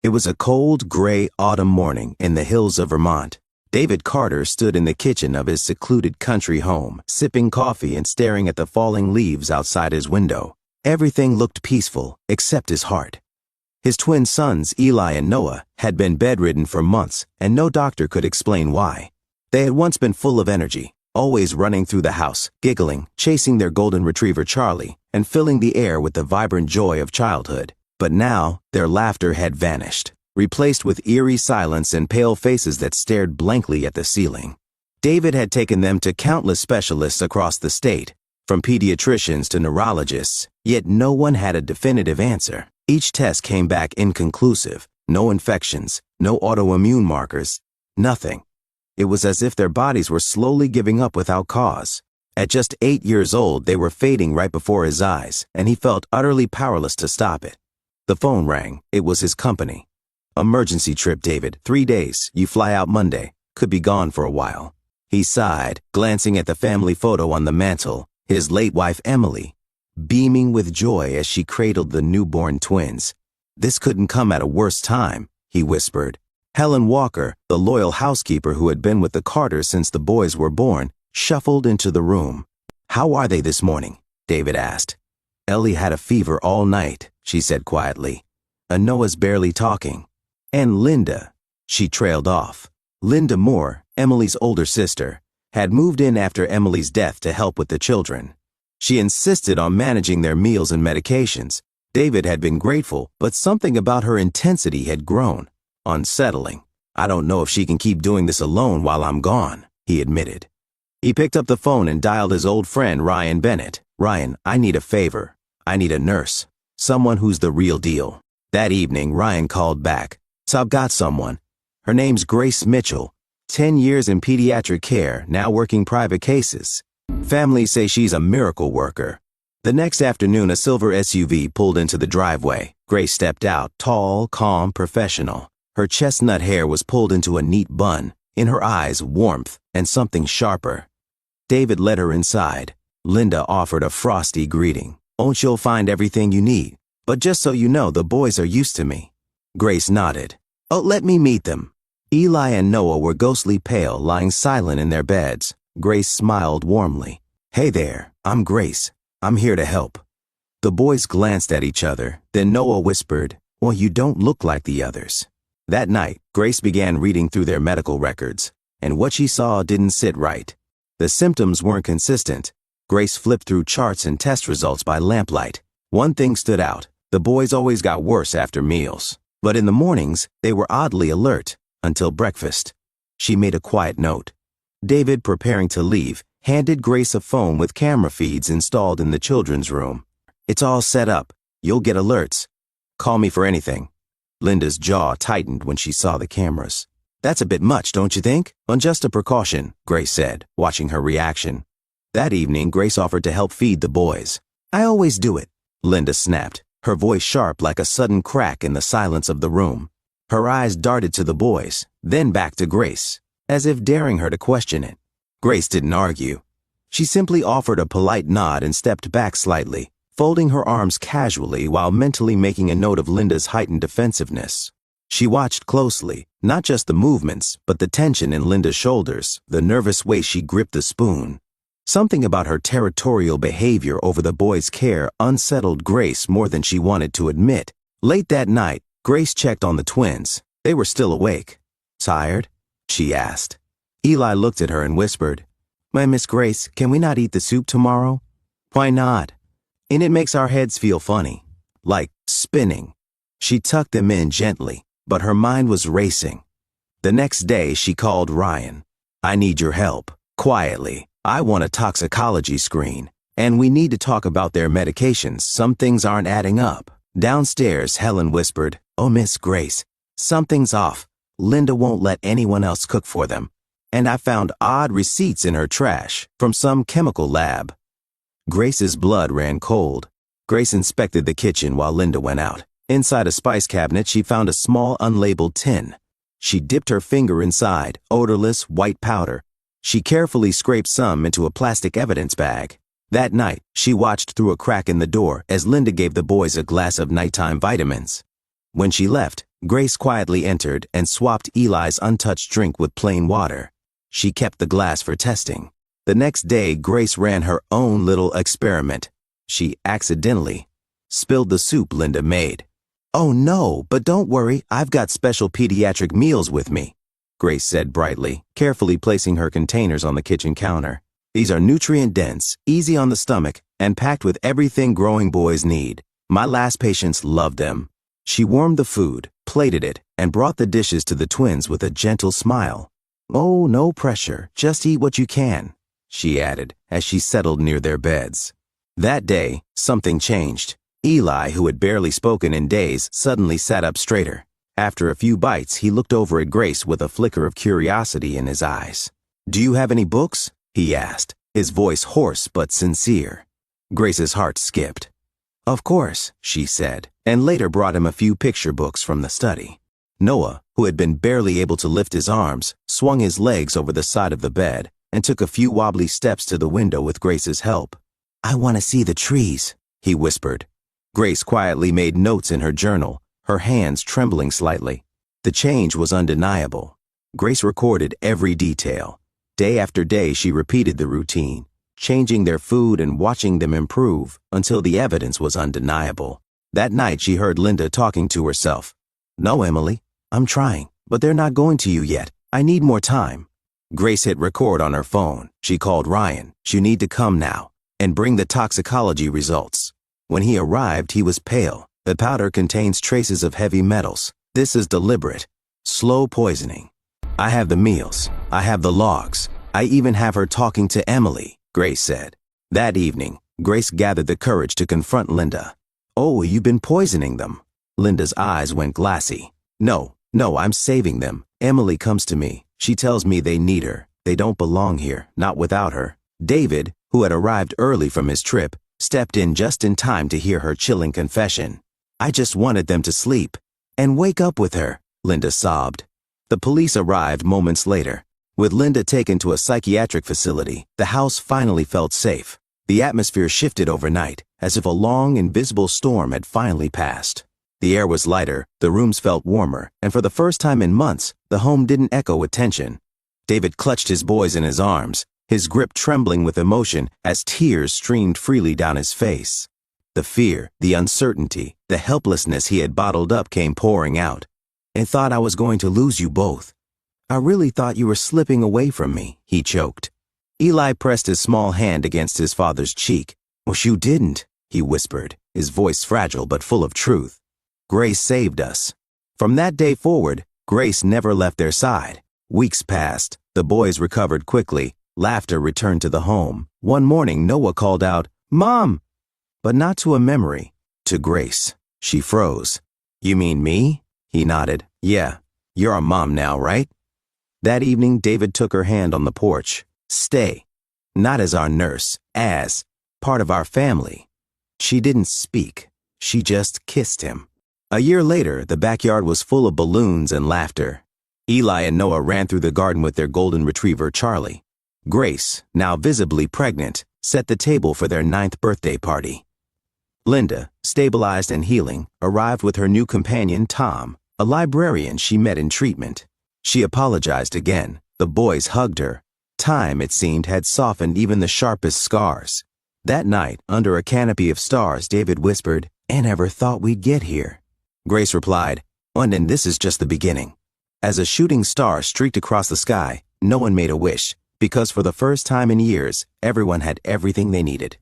It was a cold, gray autumn morning in the hills of Vermont. David Carter stood in the kitchen of his secluded country home, sipping coffee and staring at the falling leaves outside his window. Everything looked peaceful, except his heart. His twin sons, Eli and Noah, had been bedridden for months, and no doctor could explain why. They had once been full of energy, always running through the house, giggling, chasing their golden retriever Charlie, and filling the air with the vibrant joy of childhood. But now, their laughter had vanished, replaced with eerie silence and pale faces that stared blankly at the ceiling. David had taken them to countless specialists across the state, from pediatricians to neurologists, yet no one had a definitive answer. Each test came back inconclusive. No infections, no autoimmune markers, nothing. It was as if their bodies were slowly giving up without cause. At just 8 years old, they were fading right before his eyes, and he felt utterly powerless to stop it. The phone rang. It was his company. "Emergency trip, David. 3 days. You fly out Monday. Could be gone for a while." He sighed, glancing at the family photo on the mantel, his late wife Emily, beaming with joy as she cradled the newborn twins. "This couldn't come at a worse time," he whispered. Helen Walker, the loyal housekeeper who had been with the Carters since the boys were born, shuffled into the room. "How are they this morning?" David asked. "Ellie had a fever all night," she said quietly. "Noah's barely talking. And Linda," she trailed off. Linda Moore, Emily's older sister, had moved in after Emily's death to help with the children. She insisted on managing their meals and medications. David had been grateful, but something about her intensity had grown. Unsettling. "I don't know if she can keep doing this alone while I'm gone," he admitted. He picked up the phone and dialed his old friend Ryan Bennett. "Ryan, I need a favor. I need a nurse. Someone who's the real deal." That evening, Ryan called back. "So I've got someone. Her name's Grace Mitchell. 10 years in pediatric care, now working private cases. Families say she's a miracle worker." The next afternoon, a silver SUV pulled into the driveway. Grace stepped out, tall, calm, professional. Her chestnut hair was pulled into a neat bun. In her eyes, warmth and something sharper. David led her inside. Linda offered a frosty greeting. "Oh, you'll find everything you need. But just so you know, the boys are used to me." Grace nodded. "Oh, let me meet them." Eli and Noah were ghostly pale, lying silent in their beds. Grace smiled warmly. "Hey there, I'm Grace. I'm here to help." The boys glanced at each other. Then Noah whispered, "Well, you don't look like the others." That night, Grace began reading through their medical records, and what she saw didn't sit right. The symptoms weren't consistent. Grace flipped through charts and test results by lamplight. One thing stood out. The boys always got worse after meals. But in the mornings, they were oddly alert, until breakfast. She made a quiet note. David, preparing to leave, handed Grace a phone with camera feeds installed in the children's room. "It's all set up. You'll get alerts. Call me for anything." Linda's jaw tightened when she saw the cameras. "That's a bit much, don't you think?" "On just a precaution," Grace said, watching her reaction. That evening, Grace offered to help feed the boys. "I always do it," Linda snapped, her voice sharp like a sudden crack in the silence of the room. Her eyes darted to the boys, then back to Grace, as if daring her to question it. Grace didn't argue. She simply offered a polite nod and stepped back slightly, folding her arms casually while mentally making a note of Linda's heightened defensiveness. She watched closely, not just the movements, but the tension in Linda's shoulders, the nervous way she gripped the spoon. Something about her territorial behavior over the boys' care unsettled Grace more than she wanted to admit. Late that night, Grace checked on the twins. They were still awake. "Tired?" she asked. Eli looked at her and whispered, "My Miss Grace, can we not eat the soup tomorrow?" "Why not?" "And it makes our heads feel funny, like spinning." She tucked them in gently, but her mind was racing. The next day, she called Ryan. "I need your help. Quietly. I want a toxicology screen, and we need to talk about their medications. Some things aren't adding up." Downstairs, Helen whispered, "Oh, Miss Grace, something's off. Linda won't let anyone else cook for them. And I found odd receipts in her trash from some chemical lab." Grace's blood ran cold. Grace inspected the kitchen while Linda went out. Inside a spice cabinet, she found a small unlabeled tin. She dipped her finger inside, odorless white powder. She carefully scraped some into a plastic evidence bag. That night, she watched through a crack in the door as Linda gave the boys a glass of nighttime vitamins. When she left, Grace quietly entered and swapped Eli's untouched drink with plain water. She kept the glass for testing. The next day, Grace ran her own little experiment. She accidentally spilled the soup Linda made. "Oh no, but don't worry, I've got special pediatric meals with me," Grace said brightly, carefully placing her containers on the kitchen counter. "These are nutrient-dense, easy on the stomach, and packed with everything growing boys need. My last patients loved them." She warmed the food, plated it, and brought the dishes to the twins with a gentle smile. "Oh, no pressure, just eat what you can," she added as she settled near their beds. That day, something changed. Eli, who had barely spoken in days, suddenly sat up straighter. After a few bites, he looked over at Grace with a flicker of curiosity in his eyes. "Do you have any books?" he asked, his voice hoarse but sincere. Grace's heart skipped. "Of course," she said, and later brought him a few picture books from the study. Noah, who had been barely able to lift his arms, swung his legs over the side of the bed and took a few wobbly steps to the window with Grace's help. "I want to see the trees," he whispered. Grace quietly made notes in her journal, her hands trembling slightly. The change was undeniable. Grace recorded every detail. Day after day, she repeated the routine, changing their food and watching them improve until the evidence was undeniable. That night, she heard Linda talking to herself. "No, Emily, I'm trying, but they're not going to you yet. I need more time." Grace hit record on her phone. She called Ryan. "You need to come now and bring the toxicology results." When he arrived, he was pale. "The powder contains traces of heavy metals. This is deliberate, slow poisoning. I have the meals. I have the logs. I even have her talking to Emily," Grace said. That evening, Grace gathered the courage to confront Linda. "Oh, you've been poisoning them." Linda's eyes went glassy. No, I'm saving them. Emily comes to me. She tells me they need her. They don't belong here, not without her." David, who had arrived early from his trip, stepped in just in time to hear her chilling confession. "I just wanted them to sleep and wake up with her," Linda sobbed. The police arrived moments later. With Linda taken to a psychiatric facility, the house finally felt safe. The atmosphere shifted overnight, as if a long, invisible storm had finally passed. The air was lighter, the rooms felt warmer, and for the first time in months, the home didn't echo with tension. David clutched his boys in his arms, his grip trembling with emotion as tears streamed freely down his face. The fear, the uncertainty, the helplessness he had bottled up came pouring out. "I thought I was going to lose you both. I really thought you were slipping away from me," he choked. Eli pressed his small hand against his father's cheek. "Well, you didn't," he whispered, his voice fragile but full of truth. "Grace saved us." From that day forward, Grace never left their side. Weeks passed. The boys recovered quickly. Laughter returned to the home. One morning, Noah called out, "Mom!" But not to a memory, to Grace. She froze. "You mean me?" He nodded. "Yeah, you're our mom now, right?" That evening, David took her hand on the porch. "Stay. Not as our nurse, as part of our family." She didn't speak. She just kissed him. A year later, the backyard was full of balloons and laughter. Eli and Noah ran through the garden with their golden retriever, Charlie. Grace, now visibly pregnant, set the table for their 9th birthday party. Linda, stabilized and healing, arrived with her new companion, Tom, a librarian she met in treatment. She apologized again. The boys hugged her. Time, it seemed, had softened even the sharpest scars. That night, under a canopy of stars, David whispered, "I never thought we'd get here." Grace replied, "And this is just the beginning." As a shooting star streaked across the sky, no one made a wish, because for the first time in years, everyone had everything they needed.